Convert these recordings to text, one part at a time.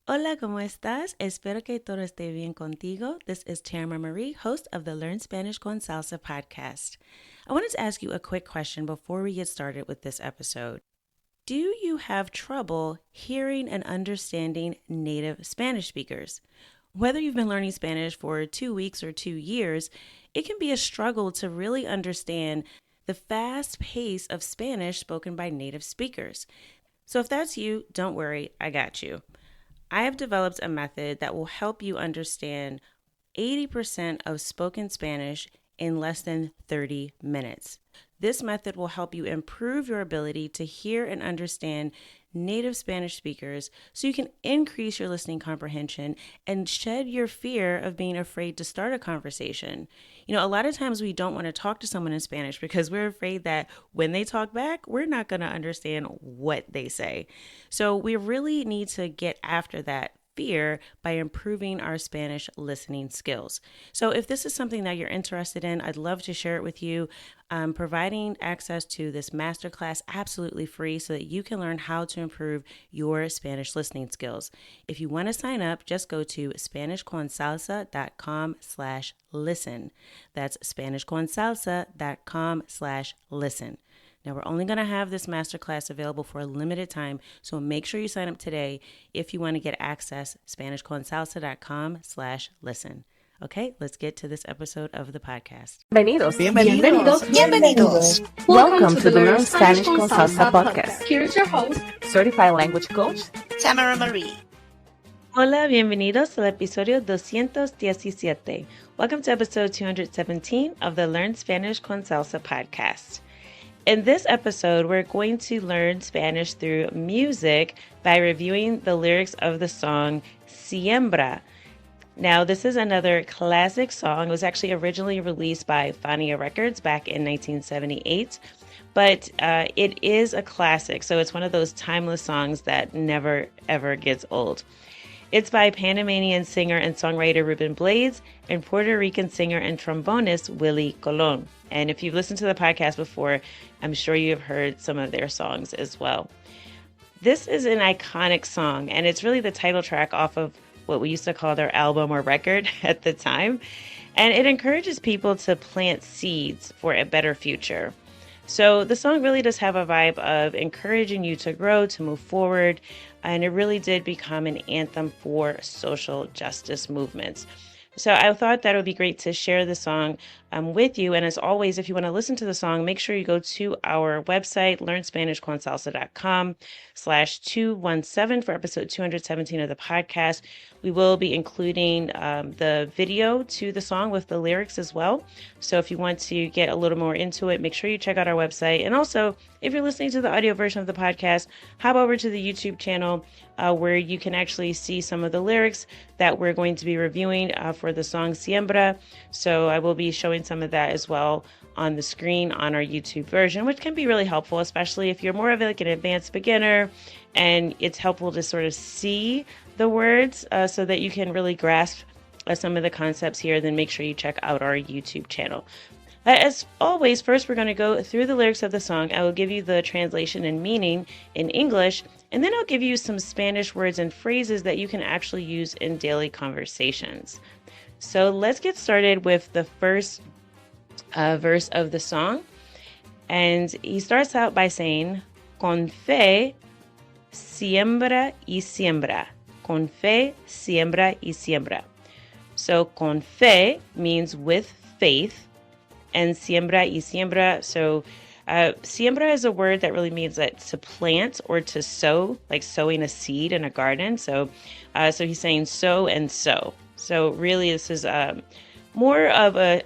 Hola, ¿cómo estás? Espero que todo esté bien contigo. This is Tamara Marie, host of the Learn Spanish con Salsa podcast. I wanted to ask you a quick question before we get started with this episode. Do you have trouble hearing and understanding native Spanish speakers? Whether you've been learning Spanish for 2 weeks or 2 years, it can be a struggle to really understand the fast pace of Spanish spoken by native speakers. So if that's you, don't worry, I got you. I have developed a method that will help you understand 80% of spoken Spanish in less than 30 minutes. This method will help you improve your ability to hear and understand native Spanish speakers so you can increase your listening comprehension and shed your fear of being afraid to start a conversation. A lot of times we don't want to talk to someone in Spanish because we're afraid that when they talk back, we're not going to understand what they say. So we really need to get after that fear by improving our Spanish listening skills. So if this is something that you're interested in, I'd love to share it with you. I'm providing access to this masterclass absolutely free so that you can learn how to improve your Spanish listening skills. If you want to sign up, just go to SpanishConSalsa.com/listen. That's SpanishConSalsa.com/listen. Now, we're only going to have this masterclass available for a limited time, so make sure you sign up today if you want to get access, SpanishConSalsa.com/listen. Okay, let's get to this episode of the podcast. Bienvenidos. Bienvenidos. Bienvenidos. Welcome to the Learn Spanish con Salsa podcast. Here's your host, Certified Language Coach, Tamara Marie. Hola, bienvenidos al episodio 217. Welcome to episode 217 of the Learn Spanish con Salsa podcast. In this episode, we're going to learn Spanish through music by reviewing the lyrics of the song Siembra. Now, this is another classic song. It was actually originally released by Fania Records back in 1978, but it is a classic, so it's one of those timeless songs that never, ever gets old. It's by Panamanian singer and songwriter Rubén and Puerto Rican singer and trombonist Willie Colón. And if you've listened to the podcast before, I'm sure you have heard some of their songs as well. This is an iconic song, and it's really the title track off of what we used to call their album or record at the time. And it encourages people to plant seeds for a better future. So the song really does have a vibe of encouraging you to grow, to move forward, and it really did become an anthem for social justice movements. So I thought that it would be great to share the song with you. And as always, if you want to listen to the song, make sure you go to our website, learnspanishconsalsa.com/217 for episode 217 of the podcast. We will be including the video to the song with the lyrics as well. So if you want to get a little more into it, make sure you check out our website. And also, if you're listening to the audio version of the podcast, hop over to the YouTube channel where you can actually see some of the lyrics that we're going to be reviewing for the song Siembra. So I will be showing some of that as well on the screen on our YouTube version, which can be really helpful, especially if you're more of like an advanced beginner, and it's helpful to sort of see the words so that you can really grasp some of the concepts here. Then make sure you check out our YouTube channel. As always, first we're going to go through the lyrics of the song. I will give you the translation and meaning in English, and then I'll give you some Spanish words and phrases that you can actually use in daily conversations. So let's get started with the first verse of the song. And he starts out by saying, con fe, siembra y siembra. Con fe, siembra y siembra. So con fe means with faith, and siembra y siembra. So siembra is a word that really means that to plant or to sow, like sowing a seed in a garden. So he's saying sow and sow. So really this is more of a,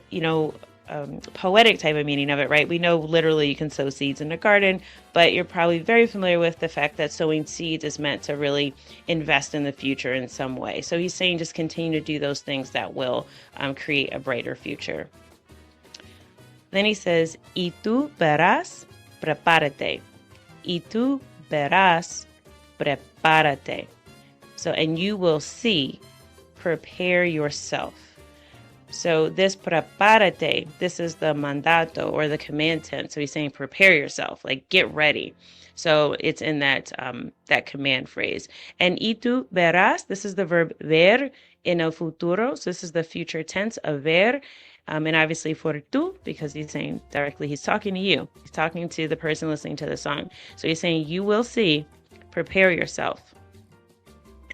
poetic type of meaning of it, right? We know literally you can sow seeds in a garden, but you're probably very familiar with the fact that sowing seeds is meant to really invest in the future in some way. So he's saying just continue to do those things that will create a brighter future. Then he says, y tú verás, prepárate. Y tú verás, prepárate. So, and you will see, prepare yourself. So this prepárate, this is the mandato or the command tense. So he's saying prepare yourself, like get ready. So it's in that that command phrase. And y tú verás, this is the verb ver en el futuro. So this is the future tense of ver. And obviously for tú, because he's saying directly, he's talking to you. He's talking to the person listening to the song. So he's saying you will see, prepare yourself.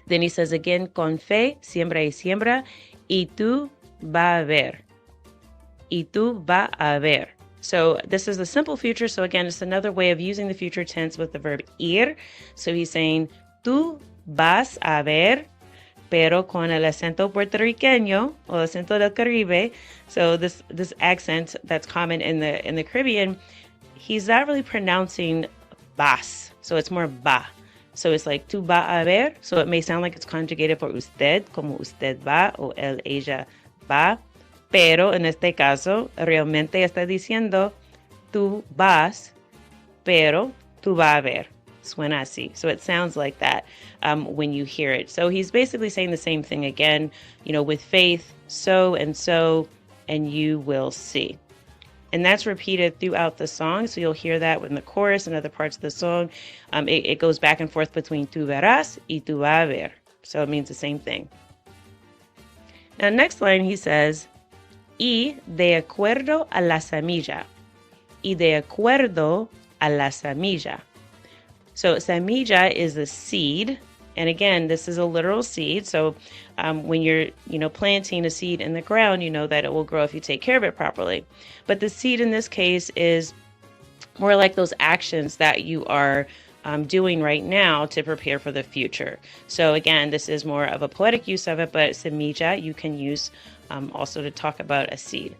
Then he says again, con fe, siembra y siembra, y tú va a ver. Y tú va a ver. So this is the simple future. So again, it's another way of using the future tense with the verb ir. So he's saying, tú vas a ver, pero con el acento puertorriqueño o acento del Caribe. So this accent that's common in the Caribbean, he's not really pronouncing vas. So it's more ba. So it's like tú va a ver. So it may sound like it's conjugated for usted, como usted va o él, ella va. Pero en este caso, realmente está diciendo tú vas, pero tú va a ver. Suena así. So it sounds like that when you hear it. So he's basically saying the same thing again, with faith, so, and you will see. And that's repeated throughout the song. So you'll hear that in the chorus and other parts of the song. It goes back and forth between tú verás y tú va a ver. So it means the same thing. Now, next line, he says, y de acuerdo a la semilla. Y de acuerdo a la semilla. So semilla is the seed. And again, this is a literal seed. So when you're, planting a seed in the ground, you know that it will grow if you take care of it properly. But the seed in this case is more like those actions that you are doing right now to prepare for the future. So again, this is more of a poetic use of it, but semilla you can use also to talk about a seed.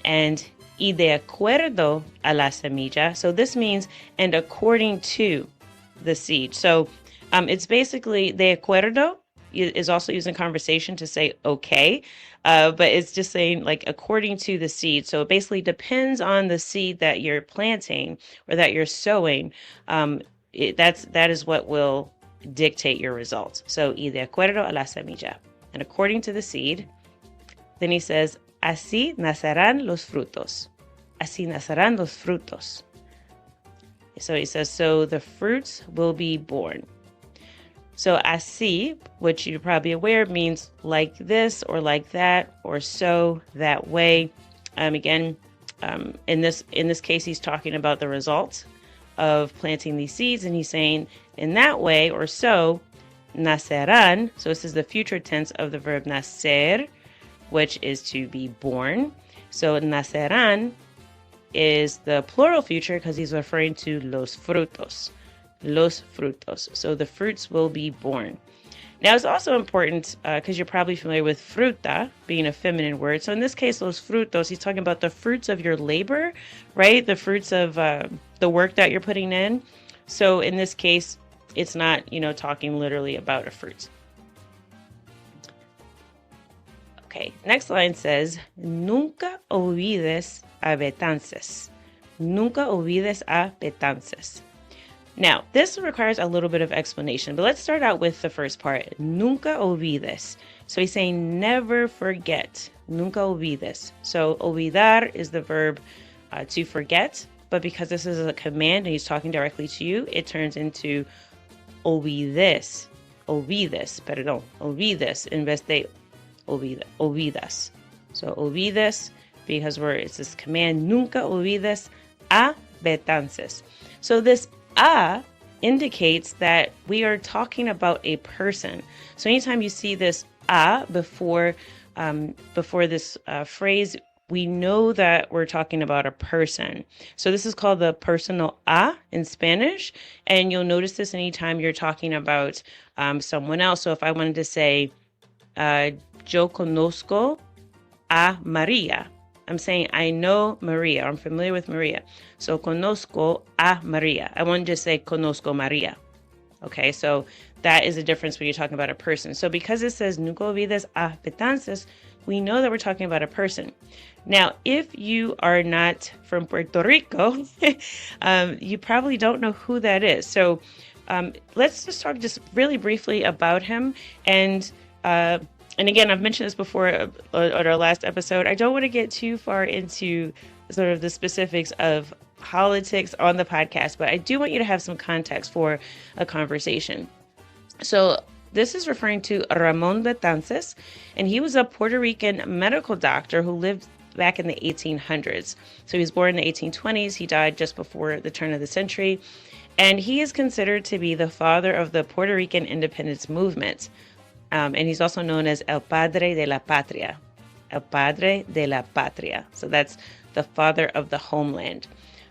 And y de acuerdo a la semilla. So this means and according to the seed. So it's basically de acuerdo is also used in conversation to say okay, but it's just saying like according to the seed. So it basically depends on the seed that you're planting or that you're sowing. That is what will dictate your results. So y de acuerdo a la semilla, and according to the seed. Then he says, así nacerán los frutos. Así nacerán los frutos. So he says, so the fruits will be born. So así, which you're probably aware, means like this or like that or so that way. Again, in this case, he's talking about the results of planting these seeds, and he's saying in that way or so, nacerán. So this is the future tense of the verb nacer, which is to be born. So nacerán is the plural future because he's referring to los frutos. Los frutos. So the fruits will be born. Now it's also important because you're probably familiar with fruta being a feminine word. So in this case, los frutos, he's talking about the fruits of your labor, right? The fruits of the work that you're putting in. So in this case, it's not, talking literally about a fruit. Okay, next line says, nunca olvides a Betances. Nunca olvides a Betances. Now, this requires a little bit of explanation, but let's start out with the first part. Nunca olvides. So he's saying never forget. Nunca olvides. So olvidar is the verb to forget, but because this is a command and he's talking directly to you, it turns into olvides. Olvides in vez de olvidas. So olvides, because it's this command, nunca olvides a Betances. So this a indicates that we are talking about a person. So anytime you see this a before this phrase, we know that we're talking about a person. So this is called the personal a in Spanish, and you'll notice this anytime you're talking about someone else. So if I wanted to say, yo conozco a Maria. I'm saying I know Maria. I'm familiar with Maria. So conozco a Maria. I won't just say conozco Maria. Okay, so that is the difference when you're talking about a person. So because it says nunca olvides a Betances, we know that we're talking about a person. Now, if you are not from Puerto Rico, you probably don't know who that is. So let's just talk just really briefly about him. And And again, I've mentioned this before on our last episode. I don't want to get too far into sort of the specifics of politics on the podcast, but I do want you to have some context for a conversation. So this is referring to Ramon Betances, and he was a Puerto Rican medical doctor who lived back in the 1800s. So he was born in the 1820s. He died just before the turn of the century. And he is considered to be the father of the Puerto Rican independence movement. And he's also known as El Padre de la Patria. El Padre de la Patria. So that's the father of the homeland.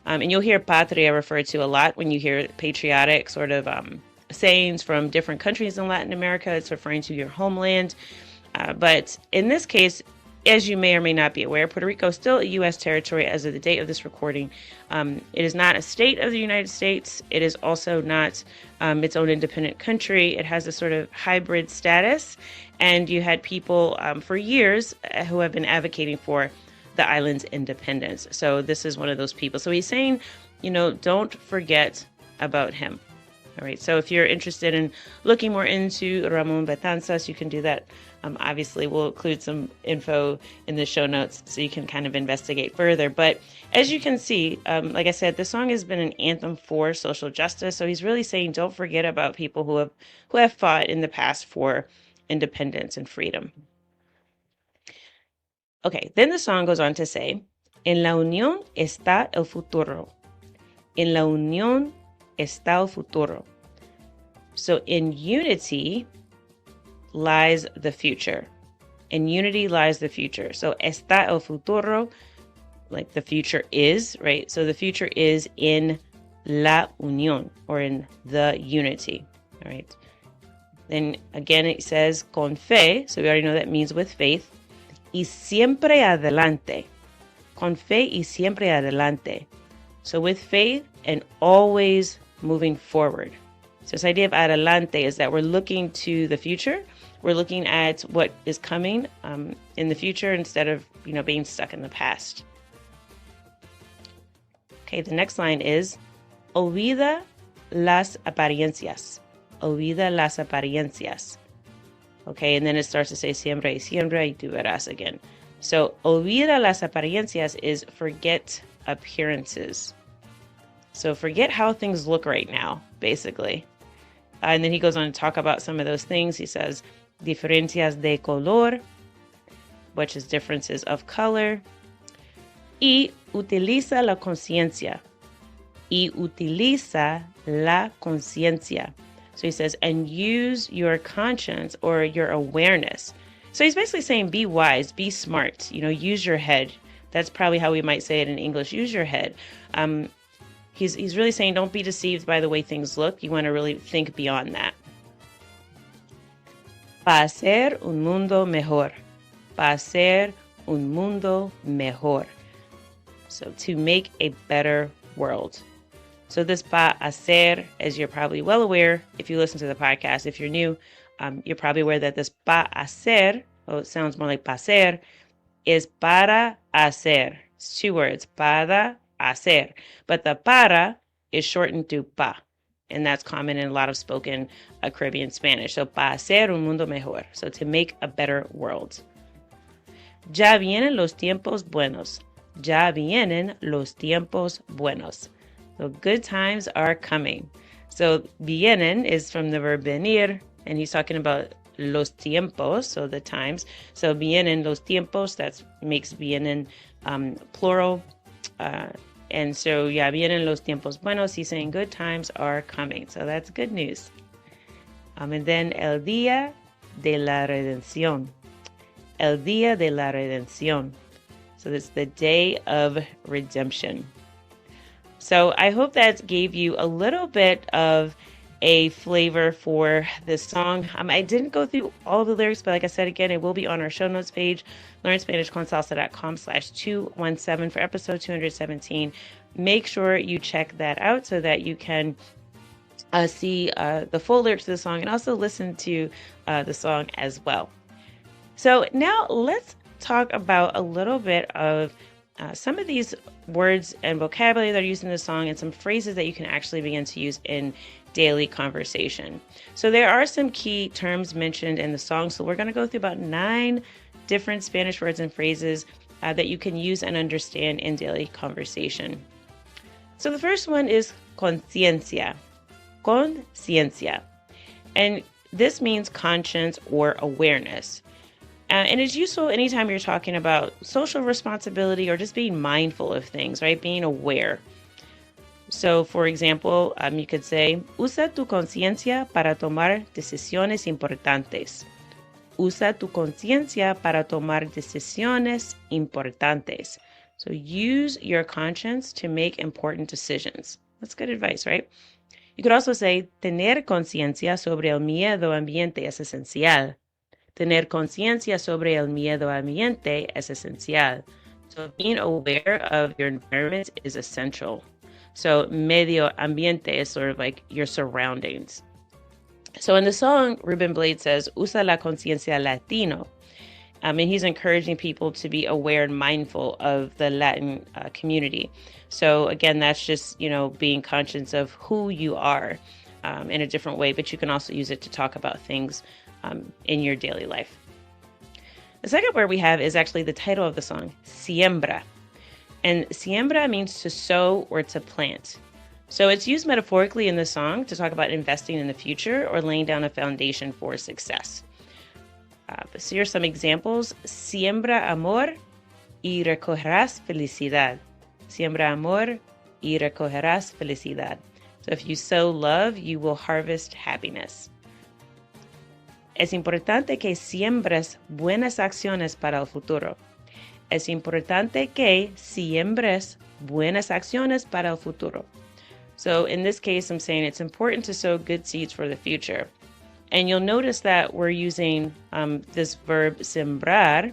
And you'll hear patria referred to a lot when you hear patriotic sort of sayings from different countries in Latin America. It's referring to your homeland. But in this case, as you may or may not be aware, Puerto Rico is still a U.S. territory as of the date of this recording. It is not a state of the United States. It is also not its own independent country. It has a sort of hybrid status. And you had people for years who have been advocating for the island's independence. So this is one of those people. So he's saying, don't forget about him. All right. So if you're interested in looking more into Ramon Betances, you can do that. Obviously, we'll include some info in the show notes so you can kind of investigate further. But as you can see, like I said, the song has been an anthem for social justice. So he's really saying, don't forget about people who have fought in the past for independence and freedom. Okay, then the song goes on to say, En la unión está el futuro. En la unión está el futuro. So in unity lies the future. In unity lies the future. So está el futuro, like the future is, right? So the future is in la unión, or in the unity, all right? Then again it says con fe, so we already know that means with faith. Y siempre adelante. Con fe y siempre adelante. So with faith and always moving forward. So this idea of adelante is that we're looking to the future. We're looking at what is coming in the future instead of, being stuck in the past. Okay, the next line is, olvida las apariencias. Olvida las apariencias. Okay, and then it starts to say siembra y siembra y tú verás again. So, olvida las apariencias is forget appearances. So, forget how things look right now, basically. And then he goes on to talk about some of those things. He says, diferencias de color, which is differences of color. Y utiliza la conciencia. Y utiliza la conciencia. So he says, and use your conscience or your awareness. So he's basically saying, be wise, be smart, use your head. That's probably how we might say it in English, use your head. He's really saying, don't be deceived by the way things look. You want to really think beyond that. Pa hacer un mundo mejor. Pa hacer un mundo mejor. So to make a better world. So this pa hacer, as you're probably well aware, if you listen to the podcast, if you're new, you're probably aware that this pa hacer, it sounds more like paser, is para hacer. It's two words, para hacer. But the para is shortened to pa. And that's common in a lot of spoken Caribbean Spanish. So pa hacer un mundo mejor. So to make a better world. Ya vienen los tiempos buenos. Ya vienen los tiempos buenos. So good times are coming. So vienen is from the verb venir, and he's talking about los tiempos, so the times. So vienen los tiempos, that makes vienen plural. And so ya vienen los tiempos buenos, he's saying good times are coming. So that's good news. And then el día de la redención. El día de la redención. So that's the day of redemption. So I hope that gave you a little bit of a flavor for this song. I didn't go through all the lyrics, but like I said, again, it will be on our show notes page, learnspanishconsalsa.com/217 for episode 217. Make sure you check that out so that you can see the full lyrics of the song and also listen to the song as well. So now let's talk about a little bit of some of these words and vocabulary that are used in the song and some phrases that you can actually begin to use in daily conversation. So there are some key terms mentioned in the song. So we're going to go through about 9 different Spanish words and phrases that you can use and understand in daily conversation. So the first one is conciencia. Conciencia. And this means conscience or awareness. And it's useful anytime you're talking about social responsibility or just being mindful of things, right? Being aware. So, for example, you could say, usa tu conciencia para tomar decisiones importantes. Usa tu conciencia para tomar decisiones importantes. So use your conscience to make important decisions. That's good advice, right? You could also say, tener conciencia sobre el miedo ambiente es esencial. Tener conciencia sobre el miedo ambiente es esencial. So being aware of your environment is essential. So medio ambiente is sort of like your surroundings. So in the song, Rubén Blades says, usa la conciencia latino. And he's encouraging people to be aware and mindful of the Latin community. So again, that's just, being conscious of who you are in a different way, but you can also use it to talk about things in your daily life. The second word we have is actually the title of the song, Siembra. And siembra means to sow or to plant. So it's used metaphorically in the song to talk about investing in the future or laying down a foundation for success. So here's some examples. Siembra amor y recogerás felicidad. Siembra amor y recogerás felicidad. So if you sow love, you will harvest happiness. Es importante que siembres buenas acciones para el futuro. Es importante que siembres buenas acciones para el futuro. So in this case, I'm saying it's important to sow good seeds for the future. And you'll notice that we're using this verb sembrar,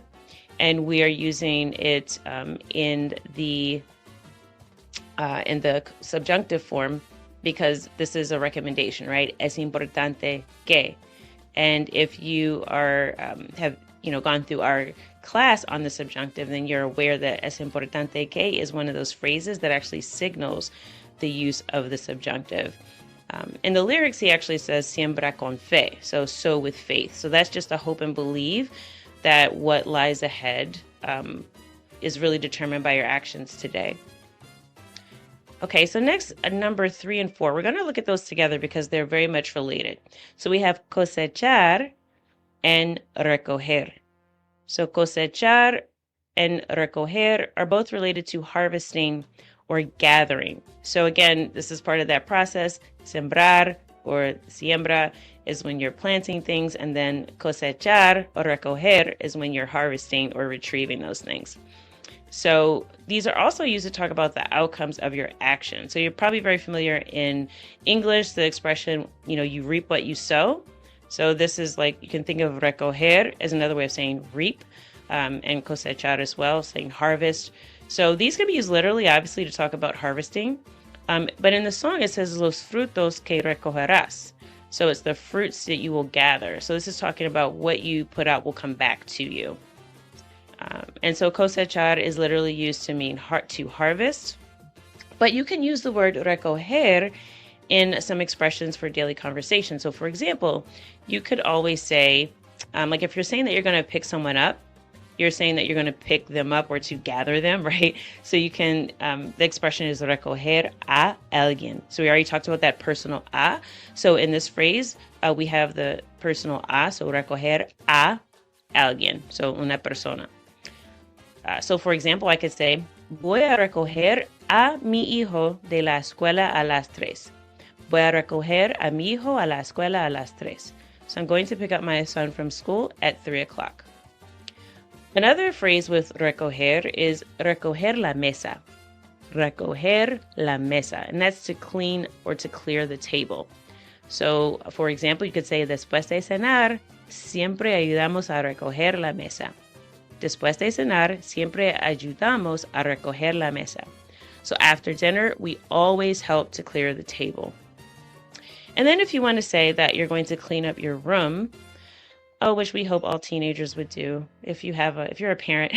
and we are using it in the subjunctive form because this is a recommendation, right? Es importante que. And if you are have gone through our class on the subjunctive, then you're aware that es importante que is one of those phrases that actually signals the use of the subjunctive. In the lyrics, he actually says siembra con fe, so sow with faith. So that's just a hope and believe that what lies ahead is really determined by your actions today. Okay, so next, number 3 and 4, we're going to look at those together because they're very much related. So we have cosechar and recoger. So cosechar and recoger are both related to harvesting or gathering. So again, this is part of that process. Sembrar or siembra is when you're planting things, and then cosechar or recoger is when you're harvesting or retrieving those things. So these are also used to talk about the outcomes of your action. So you're probably very familiar in English, the expression, you reap what you sow. So this is like, you can think of recoger as another way of saying reap, and cosechar as well, saying harvest. So these can be used literally, obviously, to talk about harvesting. But in the song, it says los frutos que recogerás. So it's the fruits that you will gather. So this is talking about what you put out will come back to you. And so cosechar is literally used to mean to harvest. But you can use the word recoger in some expressions for daily conversation. So for example, you could always say, like if you're saying that you're going to pick someone up, you're saying that you're going to pick them up or to gather them, right? So you can, the expression is recoger a alguien. So we already talked about that personal a. So in this phrase, we have the personal a, so recoger a alguien, so una persona. So for example, I could say, voy a recoger a mi hijo de la escuela a las 3. Voy a recoger a mi hijo a la escuela a las 3. So I'm going to pick up my son from school at 3 o'clock. Another phrase with recoger is recoger la mesa. Recoger la mesa. And that's to clean or to clear the table. So, for example, you could say, después de cenar, siempre ayudamos a recoger la mesa. Después de cenar, siempre ayudamos a recoger la mesa. So after dinner, we always help to clear the table. And then if you want to say that you're going to clean up your room, which we hope all teenagers would do if you're a parent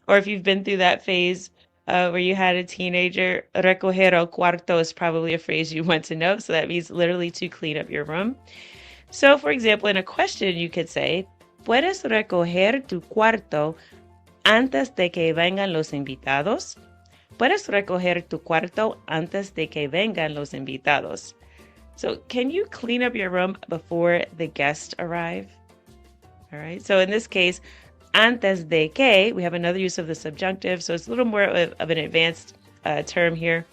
or if you've been through that phase, where you had a teenager. Recoger el cuarto is probably a phrase you want to know. So that means literally to clean up your room. So, for example, in a question, you could say, ¿Puedes recoger tu cuarto antes de que vengan los invitados? ¿Puedes recoger tu cuarto antes de que vengan los invitados? So, can you clean up your room before the guests arrive? All right. So, in this case, antes de que, we have another use of the subjunctive. So, it's a little more of an advanced term here.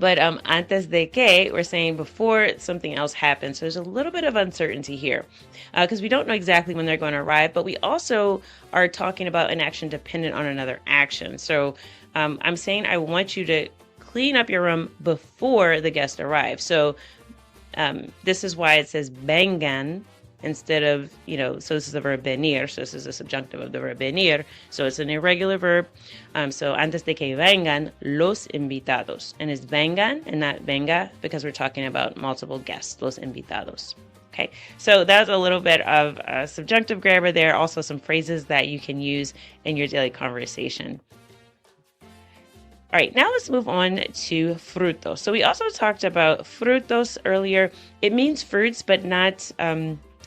But antes de que, we're saying before something else happens. So there's a little bit of uncertainty here because we don't know exactly when they're going to arrive, but we also are talking about an action dependent on another action. So I'm saying I want you to clean up your room before the guest arrives. So this is why it says vengan instead of, so this is the verb venir. So this is a subjunctive of the verb venir. So it's an irregular verb. So antes de que vengan los invitados. And it's vengan and not venga because we're talking about multiple guests, los invitados. Okay, so that's a little bit of subjunctive grammar there. Also some phrases that you can use in your daily conversation. All right, now let's move on to frutos. So we also talked about frutos earlier. It means fruits, but not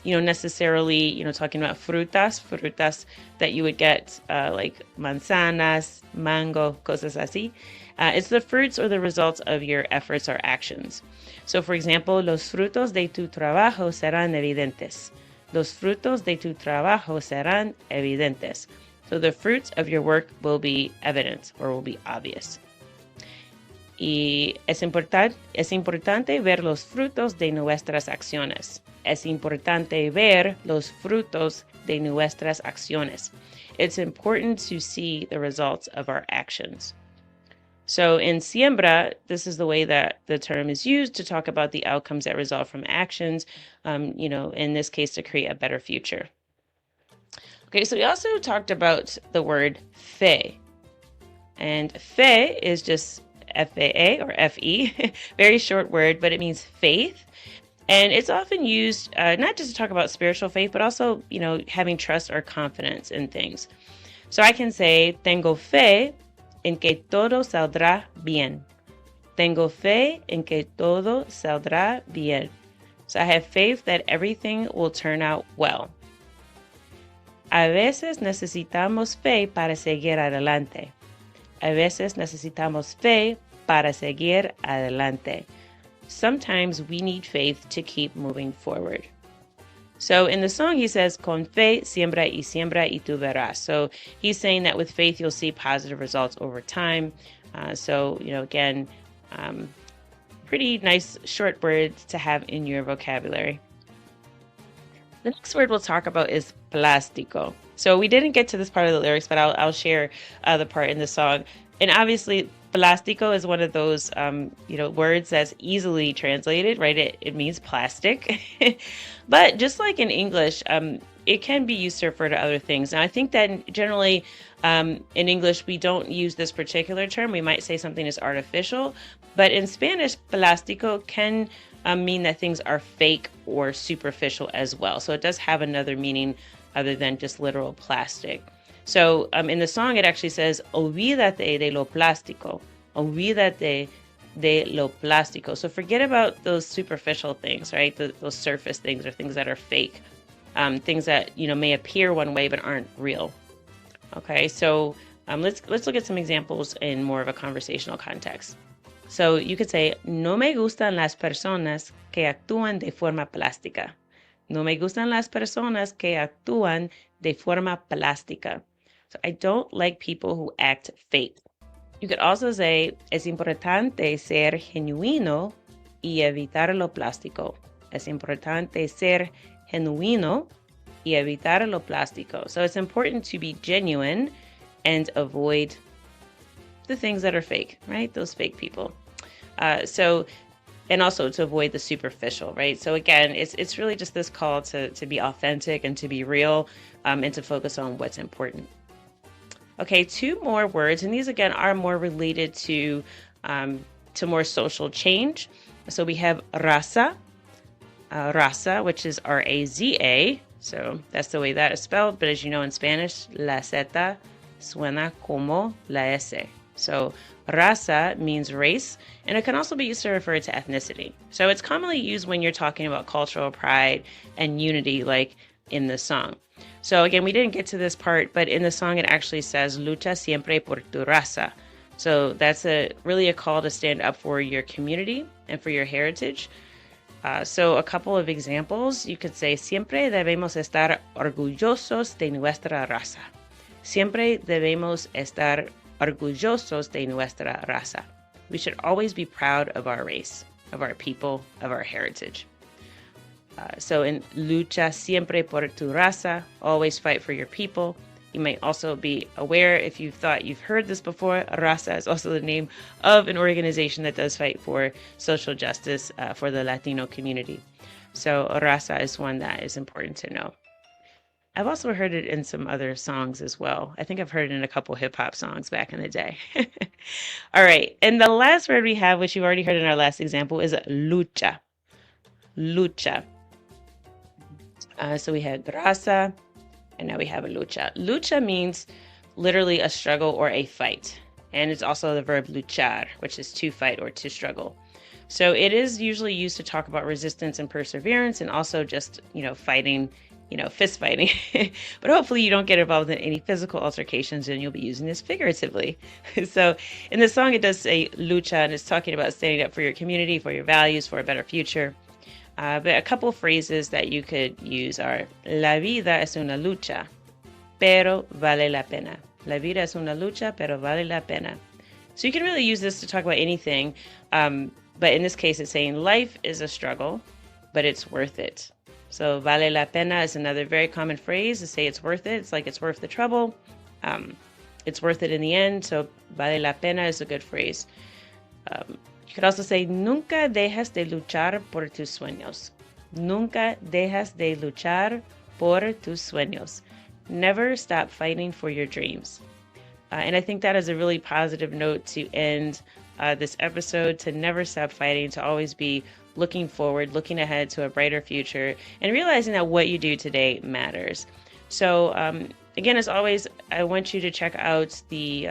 necessarily, talking about frutas that you would get like manzanas, mango, cosas así. It's the fruits or the results of your efforts or actions. So, for example, los frutos de tu trabajo serán evidentes. Los frutos de tu trabajo serán evidentes. So the fruits of your work will be evident or will be obvious. Y es importante ver los frutos de nuestras acciones. Es importante ver los frutos de nuestras acciones. It's important to see the results of our actions. So in Siembra, this is the way that the term is used to talk about the outcomes that result from actions, in this case, to create a better future. Okay, so we also talked about the word fe. And fe is just F-A-A or F-E, very short word, but it means faith. And it's often used not just to talk about spiritual faith, but also, having trust or confidence in things. So I can say, tengo fe en que todo saldrá bien. Tengo fe en que todo saldrá bien. So I have faith that everything will turn out well. A veces necesitamos fe para seguir adelante. A veces necesitamos fe para seguir adelante. Sometimes we need faith to keep moving forward. So in the song, he says, con fe, siembra y tú verás. So he's saying that with faith, you'll see positive results over time. Again, pretty nice short word to have in your vocabulary. The next word we'll talk about is plástico. So we didn't get to this part of the lyrics, but I'll share the part in the song. And obviously, plástico is one of those, words that's easily translated, right? It means plastic. But just like in English, it can be used to refer to other things. Now, I think that generally in English, we don't use this particular term. We might say something is artificial. But in Spanish, plástico can mean that things are fake or superficial as well. So it does have another meaning other than just literal plastic. So in the song, it actually says, olvídate de lo plástico. Olvídate de lo plástico. So forget about those superficial things, right? Those surface things or things that are fake. Things that, may appear one way but aren't real. Okay, so let's look at some examples in more of a conversational context. So you could say, no me gustan las personas que actúan de forma plástica. No me gustan las personas que actúan de forma plástica. So I don't like people who act fake. You could also say, es importante ser genuino y evitar lo plástico. Es importante ser genuino y evitar lo plástico. So it's important to be genuine and avoid the things that are fake, right? Those fake people. And also to avoid the superficial, right? So again, it's really just this call to be authentic and to be real and to focus on what's important. Okay, two more words, and these again are more related to more social change. So we have raza, which is R-A-Z-A. So that's the way that is spelled. But as you know, in Spanish, la Z suena como la S. So raza means race, and it can also be used to refer to ethnicity. So it's commonly used when you're talking about cultural pride and unity, like in the song. So again, we didn't get to this part, but in the song it actually says, lucha siempre por tu raza. So that's really a call to stand up for your community and for your heritage. So a couple of examples, you could say, siempre debemos estar orgullosos de nuestra raza. Siempre debemos estar orgullosos de nuestra raza. We should always be proud of our race, of our people, of our heritage. So in lucha siempre por tu raza, always fight for your people. You might also be aware, if you thought you've heard this before, raza is also the name of an organization that does fight for social justice for the Latino community. So raza is one that is important to know. I've also heard it in some other songs as well. I think I've heard it in a couple hip hop songs back in the day. All right. And the last word we have, which you've already heard in our last example, is lucha. Lucha. So we had raza, and now we have a lucha. Lucha means literally a struggle or a fight. And it's also the verb luchar, which is to fight or to struggle. So it is usually used to talk about resistance and perseverance, and also just, fighting, fist fighting. But hopefully you don't get involved in any physical altercations, and you'll be using this figuratively. So in the song, it does say lucha, and it's talking about standing up for your community, for your values, for a better future. But a couple phrases that you could use are, la vida es una lucha, pero vale la pena. La vida es una lucha, pero vale la pena. So you can really use this to talk about anything. But in this case, it's saying life is a struggle, but it's worth it. So vale la pena is another very common phrase to say it's worth it. It's like it's worth the trouble. It's worth it in the end. So vale la pena is a good phrase. You could also say, nunca dejas de luchar por tus sueños. Nunca dejas de luchar por tus sueños. Never stop fighting for your dreams. And I think that is a really positive note to end this episode, to never stop fighting, to always be looking forward, looking ahead to a brighter future, and realizing that what you do today matters. So again, as always, I want you to check out the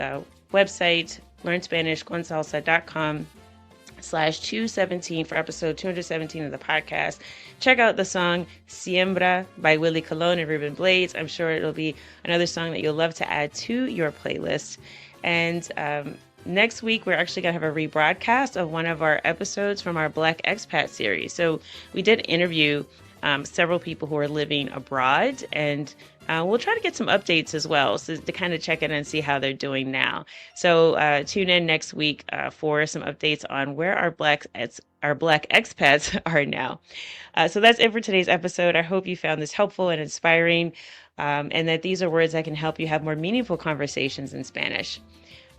website, learnspanishconsalsa.com/217 for episode 217 of the podcast. Check out the song Siembra by Willie Colón and Rubén. I'm sure it'll be another song that you'll love to add to your playlist. And next week, we're actually going to have a rebroadcast of one of our episodes from our Black Expat series. So we did interview several people who are living abroad, and we'll try to get some updates as well, so to kind of check in and see how they're doing now. So tune in next week for some updates on where our Black expats are now. So that's it for today's episode. I hope you found this helpful and inspiring, and that these are words that can help you have more meaningful conversations in Spanish.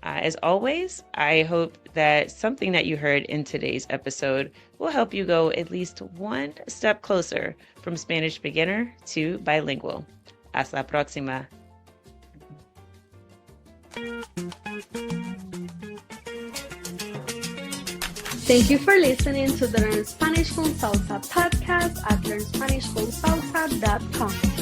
As always, I hope that something that you heard in today's episode will help you go at least one step closer from Spanish beginner to bilingual. Hasta la próxima. Thank you for listening to the Learn Spanish con Salsa podcast at learnspanishconsalsa.com.